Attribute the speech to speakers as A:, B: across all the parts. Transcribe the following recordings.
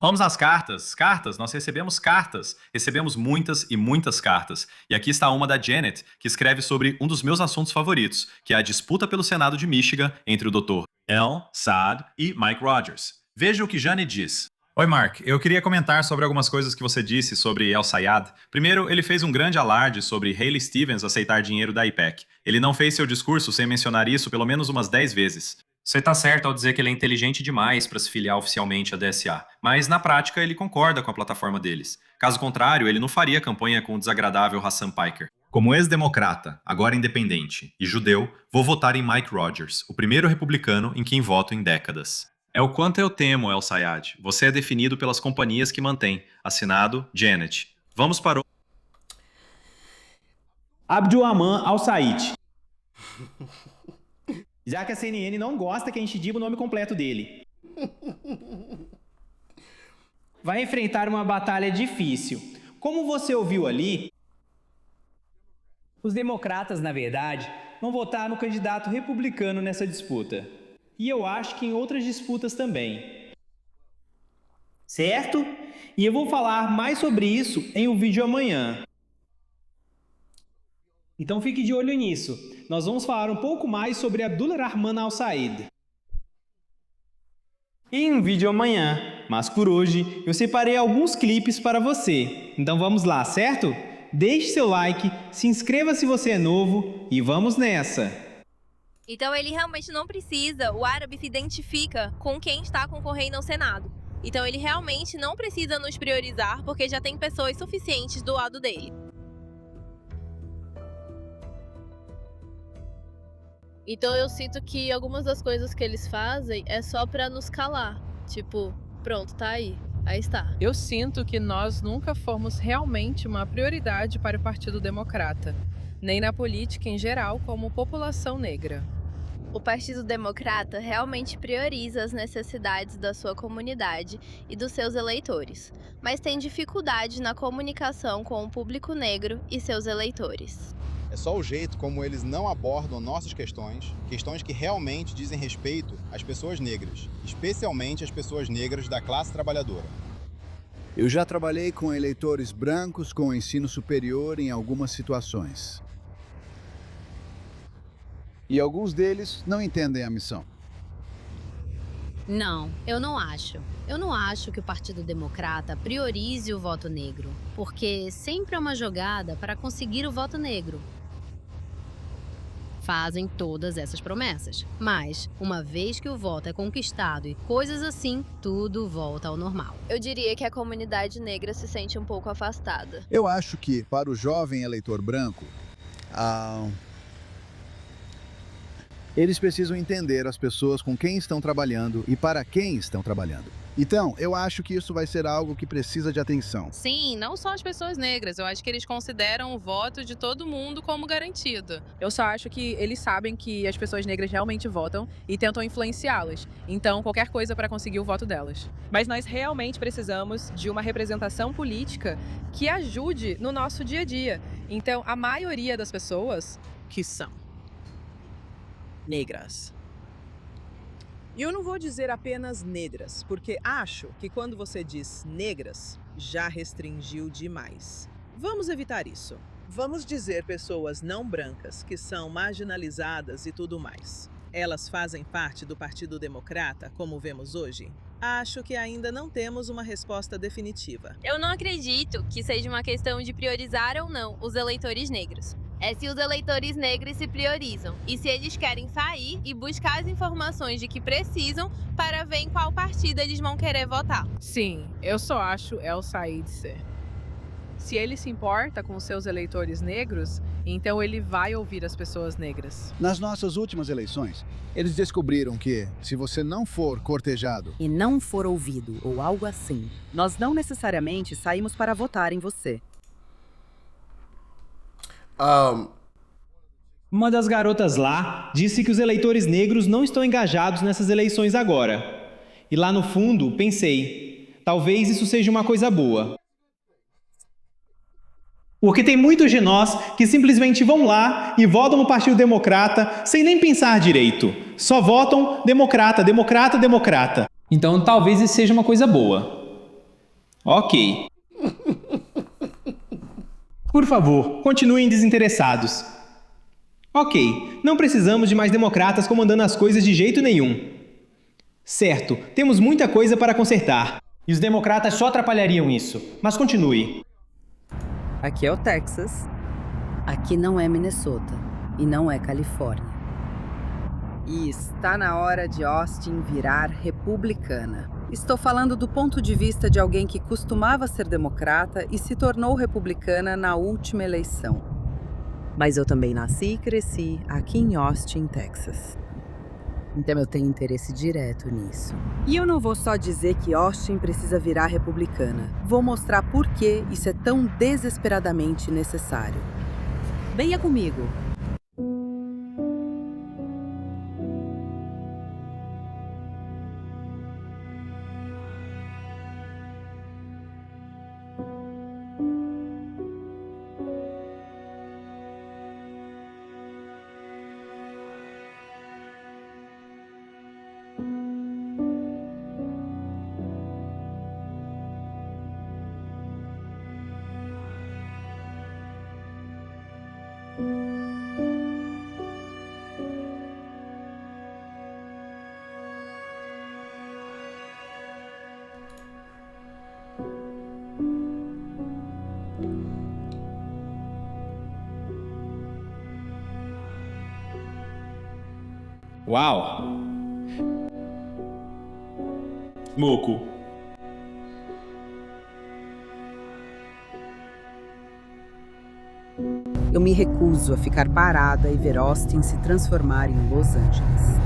A: Vamos às cartas. Cartas, nós recebemos cartas. Recebemos muitas e muitas cartas. E aqui está uma da Janet, que escreve sobre um dos meus assuntos favoritos, que é a disputa pelo Senado de Michigan entre o Dr. El Saad e Mike Rogers. Veja o que Janet diz. Oi, Mark. Eu queria comentar sobre algumas coisas que você disse sobre El Sayad. Primeiro, ele fez um grande alarde sobre Haley Stevens aceitar dinheiro da IPEC. Ele não fez seu discurso sem mencionar isso pelo menos umas 10 vezes. Você está certo ao dizer que ele é inteligente demais para se filiar oficialmente à DSA, mas na prática ele concorda com a plataforma deles. Caso contrário, ele não faria campanha com o desagradável Hassan Piker. Como ex-democrata, agora independente, e judeu, vou votar em Mike Rogers, o primeiro republicano em quem voto em décadas. É o quanto eu temo, El Sayad. Você é definido pelas companhias que mantém. Assinado, Janet. Vamos para o...
B: Abdulrahman Al-Said. Já que a CNN não gosta que a gente diga o nome completo dele. Vai enfrentar uma batalha difícil. Como você ouviu ali, os democratas, na verdade, vão votar no candidato republicano nessa disputa. E eu acho que em outras disputas também. Certo? E eu vou falar mais sobre isso em um vídeo amanhã. Então fique de olho nisso. Nós vamos falar um pouco mais sobre Abdulrahman Al-Said em um vídeo amanhã. Mas por hoje eu separei alguns clipes para você. Então vamos lá, certo? Deixe seu like, se inscreva se você é novo e vamos nessa!
C: Então ele realmente não precisa, o árabe se identifica com quem está concorrendo ao Senado. Então ele realmente não precisa nos priorizar porque já tem pessoas suficientes do lado dele. Então eu sinto que algumas das coisas que eles fazem é só pra nos calar. Tipo, pronto, tá aí. Aí está.
D: Eu sinto que nós nunca fomos realmente uma prioridade para o Partido Democrata, nem na política em geral como população negra.
C: O Partido Democrata realmente prioriza as necessidades da sua comunidade e dos seus eleitores, mas tem dificuldade na comunicação com o público negro e seus eleitores.
E: É só o jeito como eles não abordam nossas questões que realmente dizem respeito às pessoas negras, especialmente às pessoas negras da classe trabalhadora.
F: Eu já trabalhei com eleitores brancos com ensino superior em algumas situações. E alguns deles não entendem a missão.
G: Não, eu não acho. Eu não acho que o Partido Democrata priorize o voto negro, porque sempre é uma jogada para conseguir o voto negro. Fazem todas essas promessas, mas, uma vez que o voto é conquistado e coisas assim, tudo volta ao normal.
C: Eu diria que a comunidade negra se sente um pouco afastada.
F: Eu acho que, para o jovem eleitor branco, eles precisam entender as pessoas com quem estão trabalhando e para quem estão trabalhando. Então, eu acho que isso vai ser algo que precisa de atenção.
D: Sim, não só as pessoas negras. Eu acho que eles consideram o voto de todo mundo como garantido. Eu só acho que eles sabem que as pessoas negras realmente votam e tentam influenciá-las. Então, qualquer coisa para conseguir o voto delas.
H: Mas nós realmente precisamos de uma representação política que ajude no nosso dia a dia. Então, a maioria das pessoas
I: que são negras.
J: E eu não vou dizer apenas negras, porque acho que quando você diz negras, já restringiu demais. Vamos evitar isso. Vamos dizer pessoas não brancas, que são marginalizadas e tudo mais. Elas fazem parte do Partido Democrata, como vemos hoje? Acho que ainda não temos uma resposta definitiva.
C: Eu não acredito que seja uma questão de priorizar ou não os eleitores negros. É se os eleitores negros se priorizam e se eles querem sair e buscar as informações de que precisam para ver em qual partido eles vão querer votar.
D: Sim, eu só acho El Said ser. Se ele se importa com seus eleitores negros, então ele vai ouvir as pessoas negras.
F: Nas nossas últimas eleições, eles descobriram que, se você não for cortejado
K: e não for ouvido ou algo assim, nós não necessariamente saímos para votar em você.
B: Uma das garotas lá disse que os eleitores negros não estão engajados nessas eleições agora. E lá no fundo, pensei, talvez isso seja uma coisa boa. Porque tem muitos de nós que simplesmente vão lá e votam no Partido Democrata sem nem pensar direito. Só votam democrata, democrata, democrata. Então talvez isso seja uma coisa boa. Ok. Por favor, continuem desinteressados. Ok, não precisamos de mais democratas comandando as coisas de jeito nenhum. Certo, temos muita coisa para consertar. E os democratas só atrapalhariam isso. Mas continue.
K: Aqui é o Texas.
G: Aqui não é Minnesota e não é Califórnia.
K: E está na hora de Austin virar republicana. Estou falando do ponto de vista de alguém que costumava ser democrata e se tornou republicana na última eleição. Mas eu também nasci e cresci aqui em Austin, Texas. Então eu tenho interesse direto nisso. E eu não vou só dizer que Austin precisa virar republicana. Vou mostrar por que isso é tão desesperadamente necessário. Venha comigo.
B: Uau! Moco.
K: Eu me recuso a ficar parada e ver Austin se transformar em Los Angeles.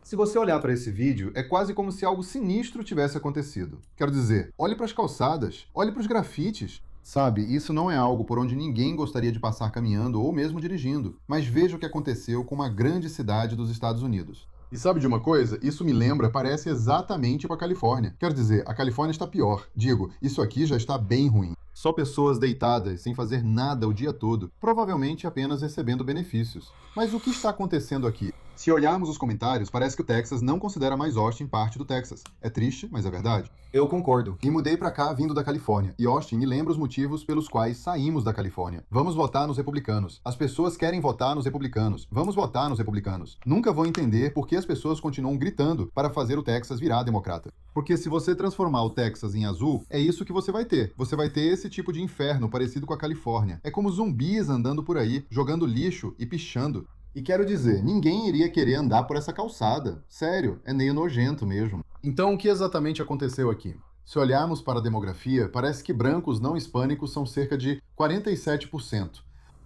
I: Se você olhar para esse vídeo, é quase como se algo sinistro tivesse acontecido. Quero dizer, olhe para as calçadas, olhe para os grafites. Sabe, isso não é algo por onde ninguém gostaria de passar caminhando ou mesmo dirigindo. Mas veja o que aconteceu com uma grande cidade dos Estados Unidos. E sabe de uma coisa? Isso me lembra, parece exatamente com a Califórnia. Quero dizer, a Califórnia está pior. Digo, isso aqui já está bem ruim. Só pessoas deitadas, sem fazer nada o dia todo, provavelmente apenas recebendo benefícios. Mas o que está acontecendo aqui? Se olharmos os comentários, parece que o Texas não considera mais Austin parte do Texas. É triste, mas é verdade. Eu concordo. E mudei pra cá vindo da Califórnia. E Austin me lembra os motivos pelos quais saímos da Califórnia. Vamos votar nos republicanos. As pessoas querem votar nos republicanos. Vamos votar nos republicanos. Nunca vou entender por que as pessoas continuam gritando para fazer o Texas virar democrata. Porque se você transformar o Texas em azul, é isso que você vai ter. Você vai ter esse tipo de inferno parecido com a Califórnia. É como zumbis andando por aí, jogando lixo e pichando. E quero dizer, ninguém iria querer andar por essa calçada. Sério, é meio nojento mesmo. Então, o que exatamente aconteceu aqui? Se olharmos para a demografia, parece que brancos não hispânicos são cerca de 47%.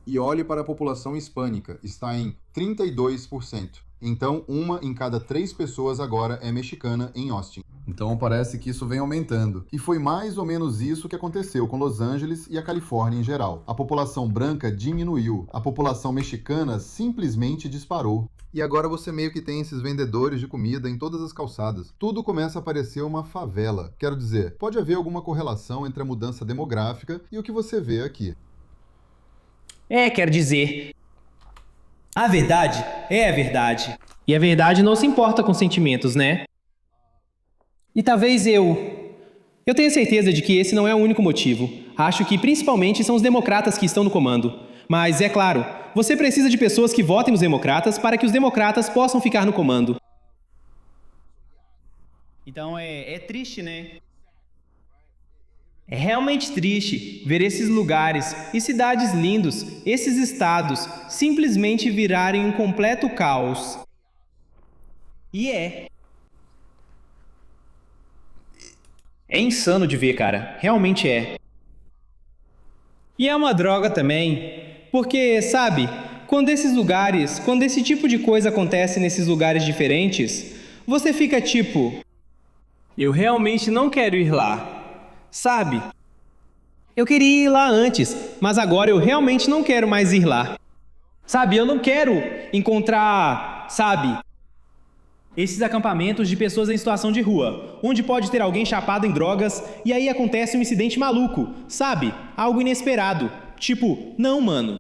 I: E olhe para a população hispânica, está em 32%. Então, 1 em cada 3 pessoas agora é mexicana em Austin. Então parece que isso vem aumentando. E foi mais ou menos isso que aconteceu com Los Angeles e a Califórnia em geral. A população branca diminuiu, a população mexicana simplesmente disparou. E agora você meio que tem esses vendedores de comida em todas as calçadas. Tudo começa a parecer uma favela. Quero dizer, pode haver alguma correlação entre a mudança demográfica e o que você vê aqui.
B: Quer dizer... A verdade é a verdade. E a verdade não se importa com sentimentos, né? E talvez eu tenho certeza de que esse não é o único motivo. Acho que principalmente são os democratas que estão no comando. Mas é claro, você precisa de pessoas que votem nos democratas para que os democratas possam ficar no comando. Então é triste, né? É realmente triste ver esses lugares e cidades lindos, esses estados, simplesmente virarem um completo caos. E é insano de ver, cara. Realmente é. E é uma droga também, porque, sabe, quando esse tipo de coisa acontece nesses lugares diferentes, você fica tipo... Eu realmente não quero ir lá. Sabe? Eu queria ir lá antes, mas agora eu realmente não quero mais ir lá. Sabe, eu não quero encontrar, sabe, esses acampamentos de pessoas em situação de rua, onde pode ter alguém chapado em drogas e aí acontece um incidente maluco, sabe? Algo inesperado. Tipo, não, mano.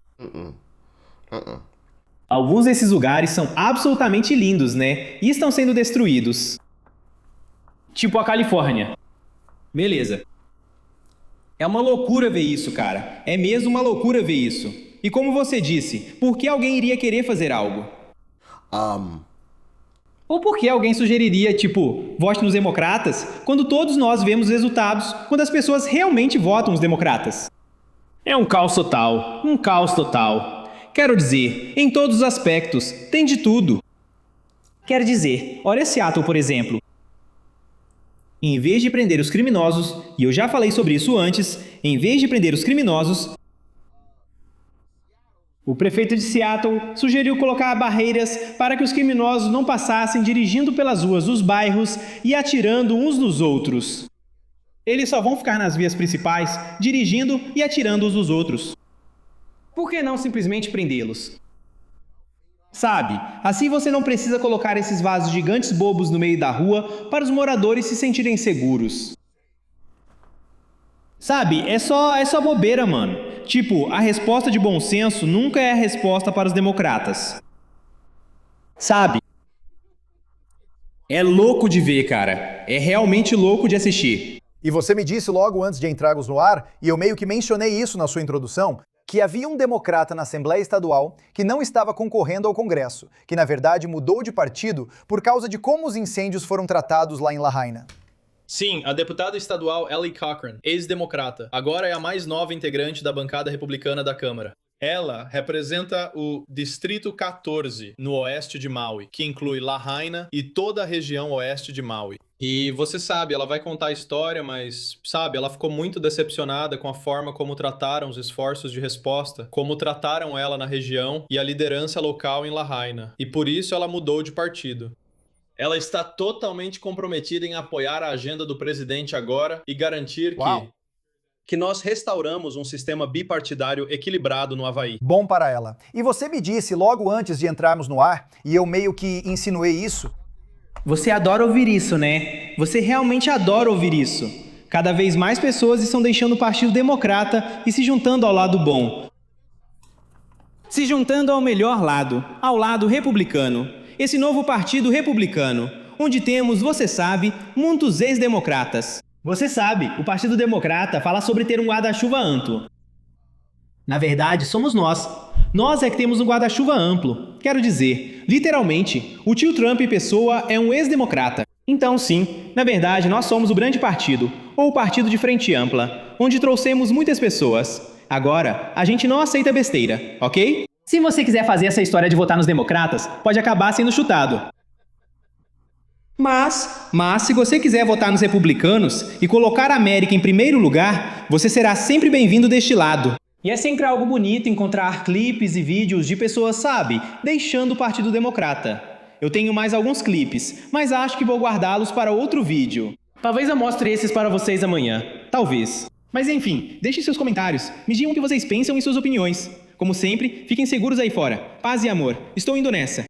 B: Alguns desses lugares são absolutamente lindos, né? E estão sendo destruídos. Tipo a Califórnia. Beleza. É uma loucura ver isso, cara. É mesmo uma loucura ver isso. E como você disse, por que alguém iria querer fazer algo? Ou por que alguém sugeriria, tipo, vote nos democratas, quando todos nós vemos os resultados, quando as pessoas realmente votam nos democratas? É um caos total. Um caos total. Quero dizer, em todos os aspectos, tem de tudo. Quero dizer, olha Seattle, por exemplo. Em vez de prender os criminosos, e eu já falei sobre isso antes, em vez de prender os criminosos, o prefeito de Seattle sugeriu colocar barreiras para que os criminosos não passassem dirigindo pelas ruas dos bairros e atirando uns nos outros. Eles só vão ficar nas vias principais, dirigindo e atirando uns nos outros. Por que não simplesmente prendê-los? Sabe, assim você não precisa colocar esses vasos gigantes bobos no meio da rua para os moradores se sentirem seguros. Sabe, é só bobeira, mano. Tipo, a resposta de bom senso nunca é a resposta para os democratas. Sabe? É louco de ver, cara. É realmente louco de assistir.
L: E você me disse logo antes de entrarmos no ar, e eu meio que mencionei isso na sua introdução, que havia um democrata na Assembleia Estadual que não estava concorrendo ao Congresso, que na verdade mudou de partido por causa de como os incêndios foram tratados lá em Lahaina.
A: Sim, a deputada estadual Ellie Cochran, ex-democrata, agora é a mais nova integrante da bancada republicana da Câmara. Ela representa o Distrito 14, no oeste de Maui, que inclui Lahaina e toda a região oeste de Maui. E você sabe, ela vai contar a história, mas, sabe, ela ficou muito decepcionada com a forma como trataram os esforços de resposta, como trataram ela na região e a liderança local em Lahaina. E por isso ela mudou de partido. Ela está totalmente comprometida em apoiar a agenda do presidente agora e garantir que nós restauramos um sistema bipartidário equilibrado no Havaí.
L: Bom para ela. E você me disse logo antes de entrarmos no ar, e eu meio que insinuei isso.
B: Você adora ouvir isso, né? Você realmente adora ouvir isso. Cada vez mais pessoas estão deixando o Partido Democrata e se juntando ao lado bom. Se juntando ao melhor lado, ao lado republicano. Esse novo Partido Republicano, onde temos, você sabe, muitos ex-democratas. Você sabe, o Partido Democrata fala sobre ter um guarda-chuva amplo. Na verdade, somos nós. Nós é que temos um guarda-chuva amplo. Quero dizer, literalmente, o tio Trump em pessoa é um ex-democrata. Então sim, na verdade, nós somos o grande partido, ou o partido de frente ampla, onde trouxemos muitas pessoas. Agora, a gente não aceita besteira, ok? Se você quiser fazer essa história de votar nos democratas, pode acabar sendo chutado. Mas se você quiser votar nos republicanos e colocar a América em primeiro lugar, você será sempre bem-vindo deste lado. E é sempre algo bonito encontrar clipes e vídeos de pessoas, sabe, deixando o Partido Democrata. Eu tenho mais alguns clipes, mas acho que vou guardá-los para outro vídeo. Talvez eu mostre esses para vocês amanhã. Talvez. Mas enfim, deixem seus comentários. Me digam o que vocês pensam e suas opiniões. Como sempre, fiquem seguros aí fora. Paz e amor. Estou indo nessa.